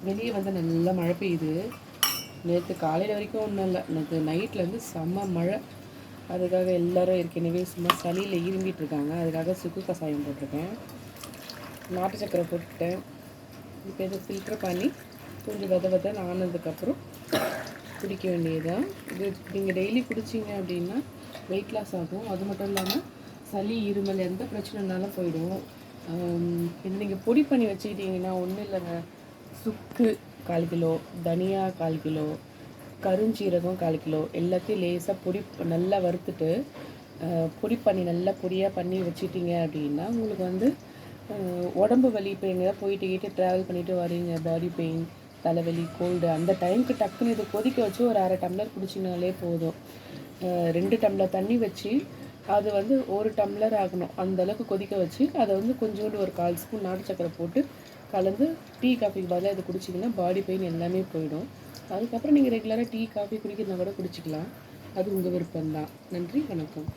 வெளியே வந்து நல்லா மழை பெய்யுது. நேற்று காலையில் வரைக்கும் ஒன்றும் இல்லை, நேற்று நைட்லேருந்து செம்ம மழை. அதுக்காக எல்லோரும் ஏற்கனவே சும்மா சளியில் இரும்பிட்டு இருக்காங்க. அதுக்காக சுக்கு கஷாயம் போட்டிருக்கேன், நாட்டு சக்கரை போட்டுட்டேன். இப்போ இதை ஃபில்டர் பண்ணி கொஞ்சம் விதன்னு ஆனதுக்கப்புறம் குடிக்க வேண்டியதுதான். இது நீங்கள் டெய்லி குடிச்சிங்க அப்படின்னா வெயிட் லாஸ் ஆகும். அது மட்டும் இல்லாமல் சளி இருமல் எந்த பிரச்சனைனாலும் போயிடும். இது நீங்கள் பொடி பண்ணி வச்சுக்கிட்டிங்கன்னா ஒன்றும் இல்லைங்க. சுக்கு 1/4 கிலோ, தனியா 1/4 கிலோ, கருஞ்சீரகம் 1/4 கிலோ எல்லாத்தையும் லேசாக பொடி நல்லா வறுத்துட்டு பொடி பண்ணி நல்லா பொடியாக பண்ணி வச்சுட்டிங்க அப்படின்னா உங்களுக்கு வந்து உடம்பு வலி, இப்போ எங்கேயாவது போயிட்டு ட்ராவல் பண்ணிவிட்டு வரீங்க, பாடி பெயின், தலைவலி, கோல்டு, அந்த டைமுக்கு டக்குன்னு இதை கொதிக்க வச்சு ஒரு 1/2 டம்ளர் குடிச்சிங்கனாலே போதும். 2 டம்ளர் தண்ணி வச்சு அது வந்து 1 டம்ளர் ஆகணும் அந்தளவுக்கு கொதிக்க வச்சு அதை வந்து கொஞ்சோண்டு ஒரு 1/4 ஸ்பூன் நாட்டு சக்கரை போட்டு கலந்து டீ காஃபிக்கு பதிலாக இதை குடிச்சிங்கன்னா பாடி பெயின் எல்லாமே போயிடும். அதுக்கப்புறம் நீங்கள் ரெகுலராக டீ காஃபி குடிக்கிறதுனா கூட குடிச்சிக்கலாம். அது உங்கள் விருப்பம்தான். நன்றி, வணக்கம்.